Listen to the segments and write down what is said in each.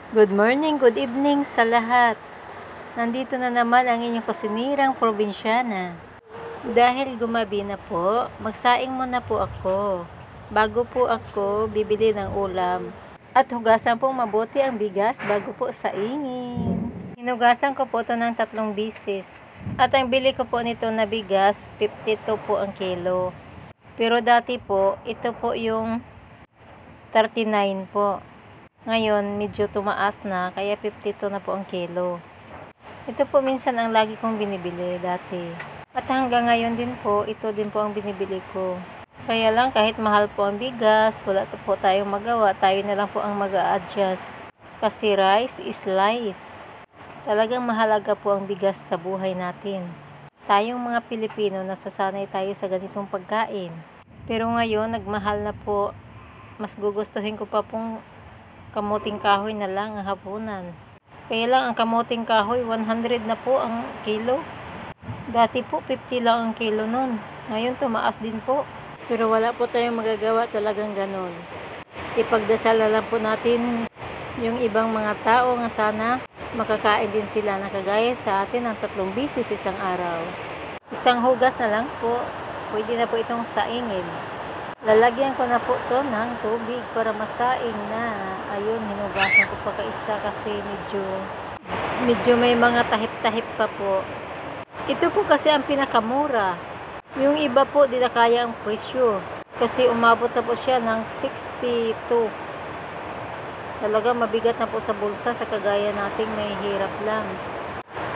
Good morning, good evening sa lahat. Nandito na naman ang inyong kusinirang probinsyana. Dahil gumabi na po, magsaing muna po ako. Bago po ako bibili ng ulam. At hugasan pong mabuti ang bigas bago po saingin. Hinugasan ko po ito ng 3 bisis. At ang bili ko po nito na bigas, 52 po ang kilo. Pero dati po, ito po yung 39 po. Ngayon, medyo tumaas na, kaya 52 na po ang kilo. Ito po minsan ang lagi kong binibili dati. At hanggang ngayon din po, ito din po ang binibili ko. Kaya lang, kahit mahal po ang bigas, wala po tayong magawa. Tayo na lang po ang mag-a-adjust. Kasi rice is life. Talagang mahalaga po ang bigas sa buhay natin. Tayong mga Pilipino, nasasanay tayo sa ganitong pagkain. Pero ngayon, nagmahal na po. Mas gugustuhin ko pa pong kamuting kahoy na lang ang hapunan. Kaya lang ang kamuting kahoy 100 na po ang kilo. Dati po 50 lang ang kilo nun. Ngayon tumaas din po. Pero wala po tayong magagawa, talagang ganon. Ipagdasal na lang po natin yung ibang mga tao nga sana makakain din sila na kagaya sa atin ng 3 bisis isang araw. Isang hugas na lang po. Pwede na po itong saingin. Lalagyan ko na po to ng tubig para masaing na. Ayun, hinugasan ko pa kaisa kasi medyo may mga tahip-tahip pa po. Ito po kasi ang pinakamura. Yung iba po, di na kaya ang presyo. Kasi umabot na po siya ng 62. Talaga mabigat na po sa bulsa sa kagaya nating may hirap lang.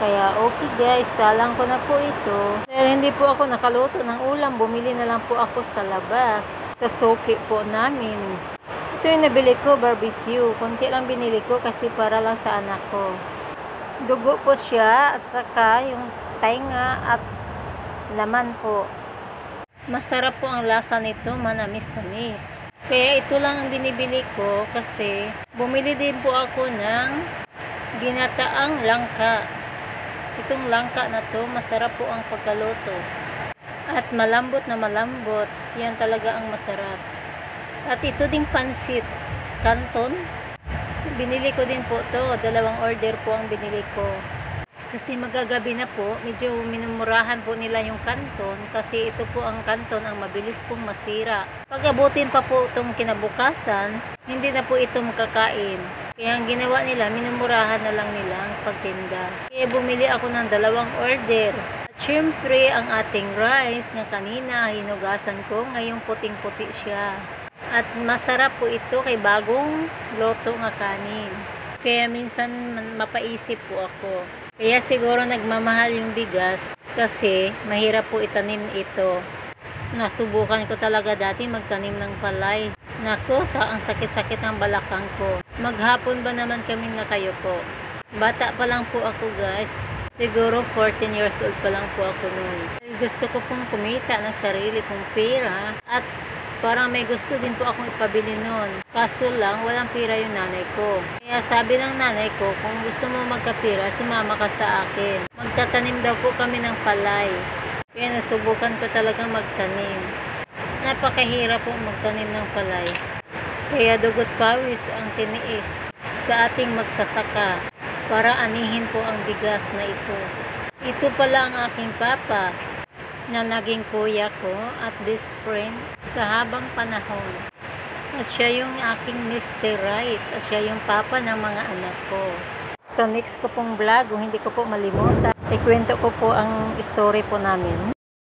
Kaya okay guys, salang ko na po ito. Dahil hindi po ako nakaluto ng ulam, bumili na lang po ako sa labas. Sa suki po namin. Ito yung nabili ko, barbecue. Konti lang binili ko kasi para lang sa anak ko. Dugo po siya at saka yung tainga at laman po. Masarap po ang lasa nito, manamis-tamis. Kaya ito lang ang binibili ko kasi bumili din po ako ng ginataang langka. Itong langka na to, masarap po ang pagkaluto. At malambot na malambot, yan talaga ang masarap. At ito ding pansit, canton. Binili ko din po to, 2 order po ang binili ko. Kasi magagabi na po, medyo minumurahan po nila yung canton kasi ito po ang canton ang mabilis pong masira. Pag abutin pa po itong kinabukasan, hindi na po ito makakain. Kaya ang ginawa nila, minumurahan na lang nila ang pagtinda. Kaya bumili ako ng 2 order. At syempre, ang ating rice na kanina hinugasan ko, ngayong puting-puti siya. At masarap po ito kay bagong loto nga kanin. Kaya minsan mapaisip po ako. Kaya siguro nagmamahal yung bigas kasi mahirap po itanim ito. Nasubukan ko talaga dati magtanim ng palay. Nako, ang sakit-sakit ng balakang ko. Maghapon ba naman kaming nakayuko? Bata pa lang po ako guys. Siguro 14 years old pa lang po ako noon. Gusto ko pong kumita ng sarili kong pera at parang may gusto din po akong ipabili noon. Kaso lang, walang pera yung nanay ko. Kaya sabi ng nanay ko, kung gusto mo magkapira, sumama ka sa akin. Magtatanim daw po kami ng palay. Kaya nasubukan ko talagang magtanim. Napakahirap po magtanim ng palay. Kaya dugot pawis ang tiniis sa ating magsasaka para anihin po ang bigas na ito. Ito pala ang aking papa na naging kuya ko at best friend sa habang panahon. At siya yung aking Mr. Right at siya yung papa ng mga anak ko. Sa next ko pong vlog, kung hindi ko po malimutan, ikwento ko po ang story po namin.